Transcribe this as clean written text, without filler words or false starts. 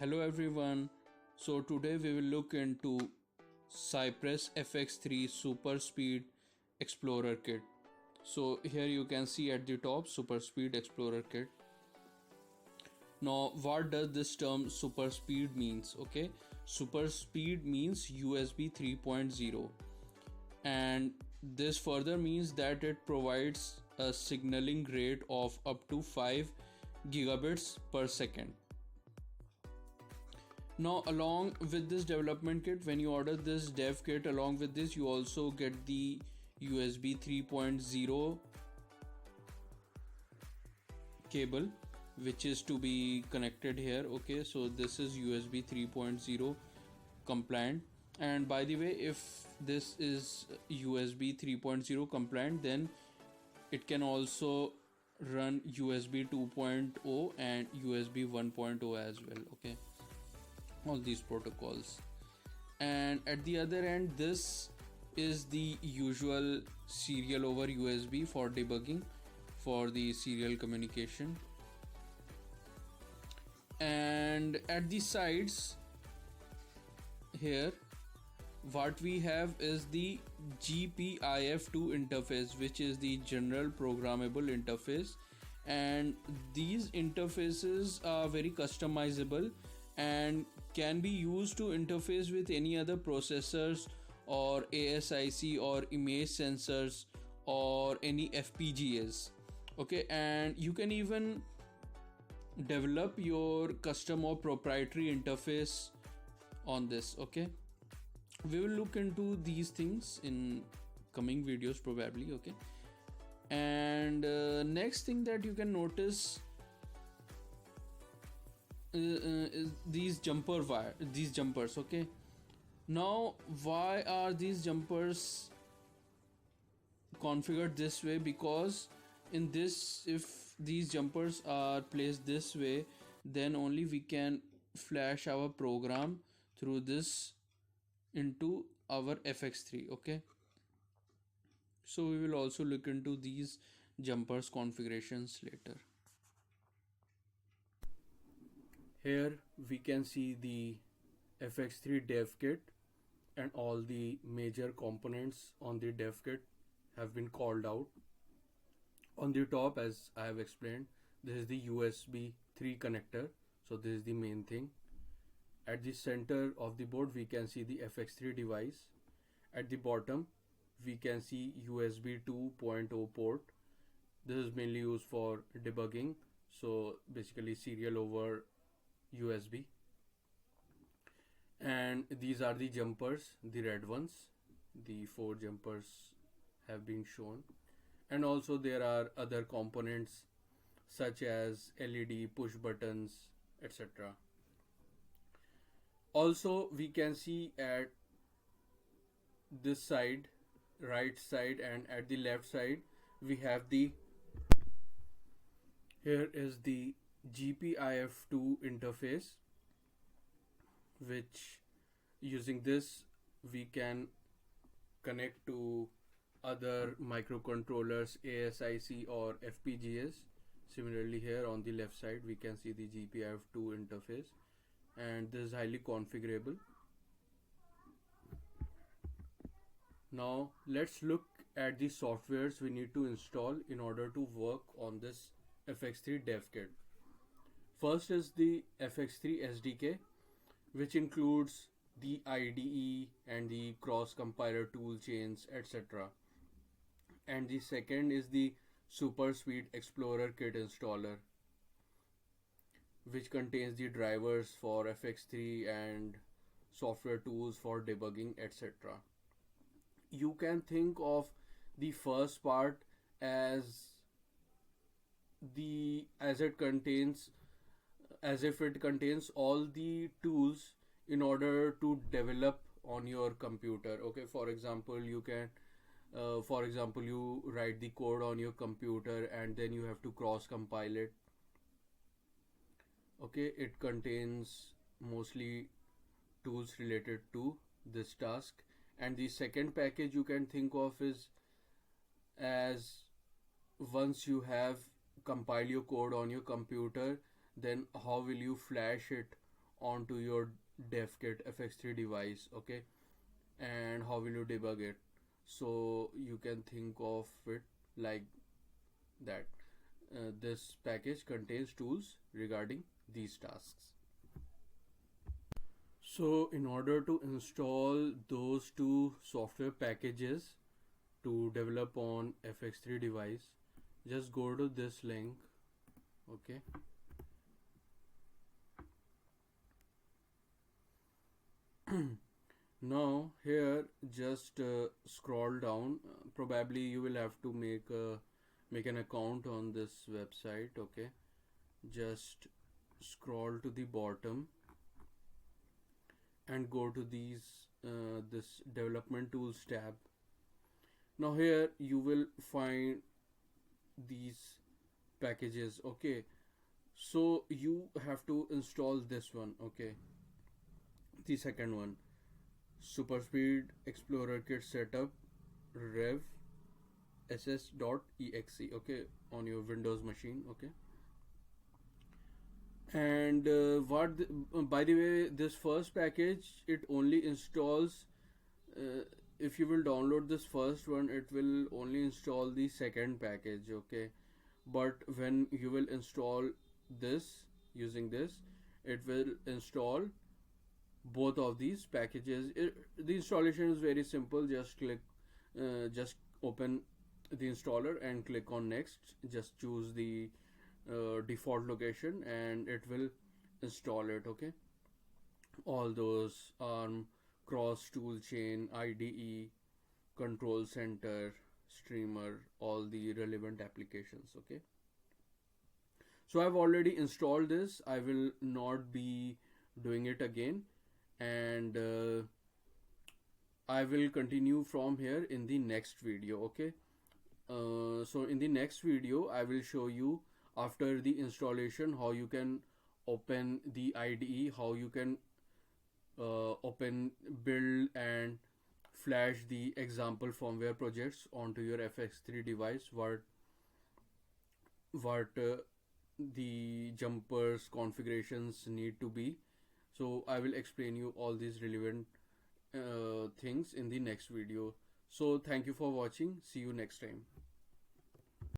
Hello everyone. So today we will look into Cypress FX3 Superspeed Explorer Kit. So here you can see at the top Superspeed Explorer Kit. Now what does this term Superspeed means? Okay, Superspeed means USB 3.0, and this further means that it provides a signaling rate of up to 5 gigabits per second. Now along with this development kit, when you order this dev kit, along with this you also get the USB 3.0 cable which is to be connected here. Okay, so this is USB 3.0 compliant, and by the way, if this is USB 3.0 compliant, then it can also run USB 2.0 and USB 1.0 as well. Okay, all these protocols. And at the other end, this is the usual serial over USB for debugging, for the serial communication. And at the sides here, what we have is the GPIF2 interface, which is the general programmable interface, and these interfaces are very customizable and can be used to interface with any other processors or ASIC or image sensors or any FPGAs. Okay, and you can even develop your custom or proprietary interface on this. Okay, we will look into these things in coming videos probably. Okay, and next thing that you can notice is these jumpers. Okay, now why are these jumpers configured this way? Because in this, if these jumpers are placed this way, then only we can flash our program through this into our FX3. Okay, so we will also look into these jumpers configurations later. Here we can see the FX3 dev kit, and all the major components on the dev kit have been called out. On the top, as I have explained, this is the USB 3 connector, so this is the main thing. At the center of the board we can see the FX3 device. At the bottom we can see USB 2.0 port. This is mainly used for debugging, so basically serial over USB. And these are the jumpers, the red ones. The 4 jumpers have been shown, and also there are other components such as LED, push buttons, etc. Also we can see at this side, right side, and at the left side we have the, here is the GPIF2 interface, which using this we can connect to other microcontrollers, ASIC or FPGAs. Similarly, here on the left side we can see the GPIF2 interface, and this is highly configurable. Now let's look at the softwares we need to install in order to work on this FX3 dev kit. First is the FX3 SDK, which includes the IDE and the cross compiler tool chains, etc. And the second is the Superspeed Explorer Kit installer, which contains the drivers for FX3 and software tools for debugging, etc. You can think of the first part as it contains, as if it contains all the tools in order to develop on your computer. Okay, for example, you can you write the code on your computer and then you have to cross compile it. Okay, it contains mostly tools related to this task. And the second package you can think of is, as once you have compiled your code on your computer, then how will you flash it onto your DevKit FX3 device, okay? And how will you debug it? So you can think of it like that. This package contains tools regarding these tasks. So in order to install those two software packages to develop on FX3 device, just go to this link, okay? Now here just scroll down. Probably you will have to make an account on this website, okay? Just scroll to the bottom and go to this development tools tab. Now here you will find these packages, okay? So you have to install this one, okay? The second one, Superspeed Explorer Kit Setup Rev ss.exe, okay, on your Windows machine, okay? And by the way, this first package, it only installs, if you will download this first one, it will only install the second package, okay? But when you will install this using this, it will install both of these packages. The installation is very simple. Just open the installer and click on next. Just choose the default location and it will install it, okay? All those ARM, cross toolchain, IDE, control center, streamer, all the relevant applications, okay? So I've already installed this. I will not be doing it again, and I will continue from here in the next video, okay? So in the next video I will show you after the installation how you can open the IDE, how you can open, build and flash the example firmware projects onto your FX3 device, what the jumpers configurations need to be. So I will explain you all these relevant things in the next video. So thank you for watching. See you next time.